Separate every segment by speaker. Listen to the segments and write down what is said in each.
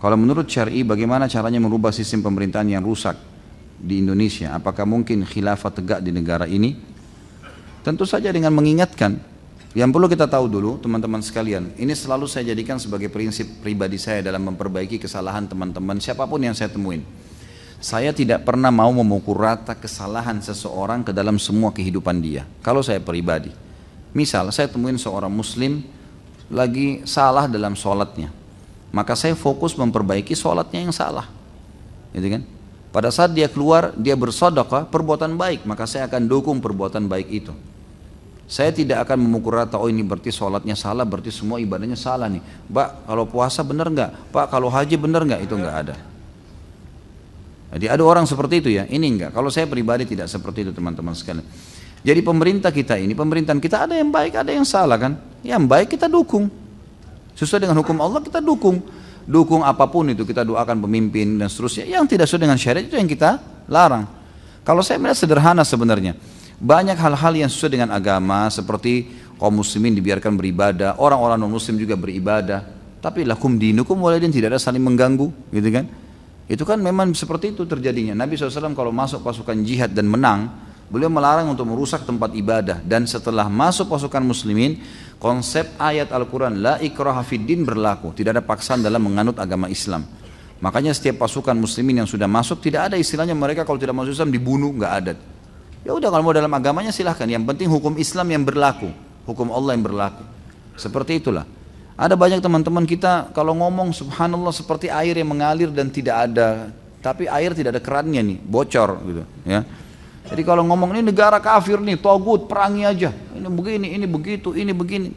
Speaker 1: Kalau menurut syar'i bagaimana caranya merubah sistem pemerintahan yang rusak di Indonesia? Apakah mungkin khilafah tegak di negara ini? Tentu saja dengan mengingatkan. Yang perlu kita tahu dulu teman-teman sekalian, ini selalu saya jadikan sebagai prinsip pribadi saya dalam memperbaiki kesalahan teman-teman siapapun yang saya temuin. Saya tidak pernah mau memukul rata kesalahan seseorang ke dalam semua kehidupan dia. Kalau saya pribadi, misal saya temuin seorang muslim lagi salah dalam sholatnya, maka saya fokus memperbaiki sholatnya yang salah, gitu kan? Pada saat dia keluar, dia bersedekah perbuatan baik, maka saya akan dukung perbuatan baik itu. Saya tidak akan memukul rata, oh ini berarti sholatnya salah, berarti semua ibadahnya salah nih. Pak, kalau puasa benar nggak? Pak, kalau haji benar nggak? Itu nggak ada. Jadi ada orang seperti itu ya, ini enggak. Kalau saya pribadi tidak seperti itu teman-teman sekalian. Jadi pemerintah kita ini, pemerintahan kita ada yang baik, ada yang salah kan. Yang baik kita dukung. Sesuai dengan hukum Allah kita dukung. Dukung apapun itu, kita doakan pemimpin dan seterusnya. Yang tidak sesuai dengan syariat itu yang kita larang. Kalau saya melihat sederhana sebenarnya. Banyak hal-hal yang sesuai dengan agama seperti kaum muslimin dibiarkan beribadah, orang-orang non muslim juga beribadah. Tapi lakum dinukum waliyadin, tidak ada saling mengganggu, gitu kan? Itu kan memang seperti itu terjadinya. Nabi SAW kalau masuk pasukan jihad dan menang, beliau melarang untuk merusak tempat ibadah. Dan setelah masuk pasukan muslimin, konsep ayat Al-Quran la ikraha fiddin berlaku. Tidak ada paksaan dalam menganut agama Islam. Makanya setiap pasukan muslimin yang sudah masuk, tidak ada istilahnya mereka kalau tidak masuk Islam dibunuh, nggak ada. Ya udah, kalau mau dalam agamanya silahkan. Yang penting hukum Islam yang berlaku, hukum Allah yang berlaku. Seperti itulah. Ada banyak teman-teman kita kalau ngomong subhanallah seperti air yang mengalir dan tidak ada, tapi air tidak ada kerannya nih, bocor gitu ya. Jadi kalau ngomong ini negara kafir nih, togut, perangi aja. Ini begini, ini begitu, ini begini.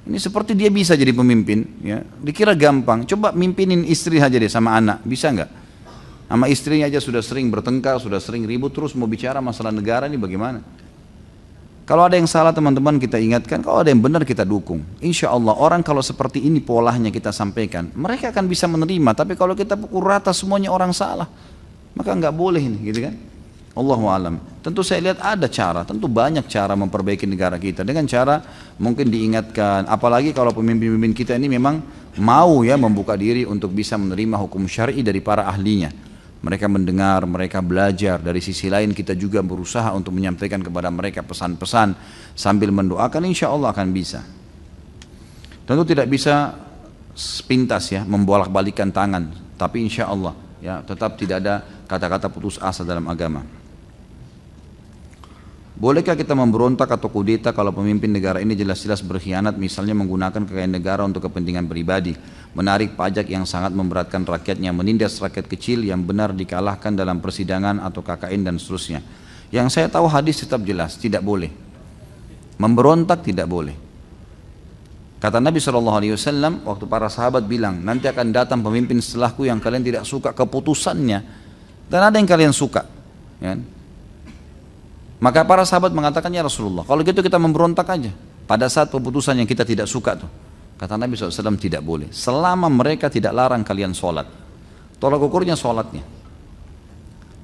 Speaker 1: Ini seperti dia bisa jadi pemimpin ya. Dikira gampang. Coba mimpinin istri aja deh sama anak, bisa nggak? Sama istrinya aja sudah sering bertengkar, sudah sering ribut, terus mau bicara masalah negara ini bagaimana? Kalau ada yang salah teman-teman kita ingatkan, kalau ada yang benar kita dukung. Insya Allah orang kalau seperti ini polanya kita sampaikan, mereka akan bisa menerima. Tapi kalau kita pukul rata semuanya orang salah, maka nggak boleh ini, gitu kan? Allahu alam. Tentu saya lihat ada cara, tentu banyak cara memperbaiki negara kita dengan cara mungkin diingatkan. Apalagi kalau pemimpin-pemimpin kita ini memang mau ya membuka diri untuk bisa menerima hukum syar'i dari para ahlinya. Mereka mendengar, mereka belajar. Dari sisi lain kita juga berusaha untuk menyampaikan kepada mereka pesan-pesan sambil mendoakan, insya Allah akan bisa. Tentu tidak bisa sepintas ya membolak-balikan tangan, tapi insya Allah ya tetap tidak ada kata-kata putus asa dalam agama. Bolehkah kita memberontak atau kudeta kalau pemimpin negara ini jelas-jelas berkhianat, misalnya menggunakan kekayaan negara untuk kepentingan pribadi, menarik pajak yang sangat memberatkan rakyatnya, menindas rakyat kecil yang benar dikalahkan dalam persidangan atau KKN dan seterusnya. Yang saya tahu hadis tetap jelas, tidak boleh. Memberontak tidak boleh. Kata Nabi SAW, waktu para sahabat bilang, nanti akan datang pemimpin setelahku yang kalian tidak suka keputusannya, dan ada yang kalian suka. Ya. Maka para sahabat mengatakan, ya Rasulullah, kalau gitu kita memberontak aja pada saat keputusan yang kita tidak suka tuh. Kata Nabi SAW, tidak boleh selama mereka tidak larang kalian sholat. Tolak ukurnya sholatnya.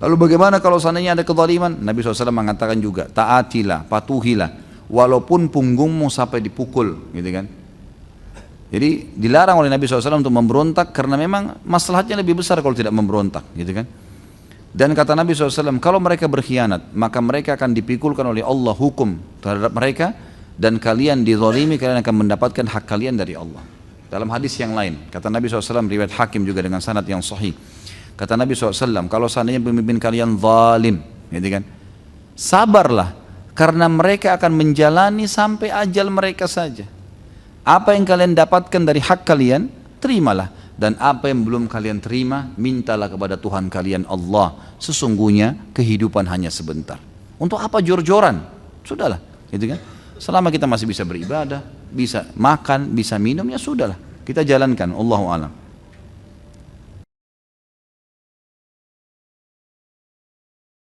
Speaker 1: Lalu bagaimana kalau seandainya ada kezaliman? Nabi SAW mengatakan juga, taatilah, patuhilah, walaupun punggungmu sampai dipukul, gitu kan. Jadi dilarang oleh Nabi SAW untuk memberontak karena memang masalahnya lebih besar kalau tidak memberontak, gitu kan. Dan kata Nabi SAW, kalau mereka berkhianat, maka mereka akan dipikulkan oleh Allah hukum terhadap mereka, dan kalian dizalimi, kalian akan mendapatkan hak kalian dari Allah. Dalam hadis yang lain, kata Nabi SAW, riwayat Hakim juga dengan sanad yang sahih. Kata Nabi SAW, kalau seandainya pemimpin kalian zalim, gitu kan, sabarlah, karena mereka akan menjalani sampai ajal mereka saja. Apa yang kalian dapatkan dari hak kalian, terimalah. Dan apa yang belum kalian terima, mintalah kepada Tuhan kalian Allah. Sesungguhnya kehidupan hanya sebentar. Untuk apa jor-joran? Sudahlah, gitu kan? Selama kita masih bisa beribadah, bisa makan, bisa minum, ya sudahlah. Kita jalankan, Allahu a'lam.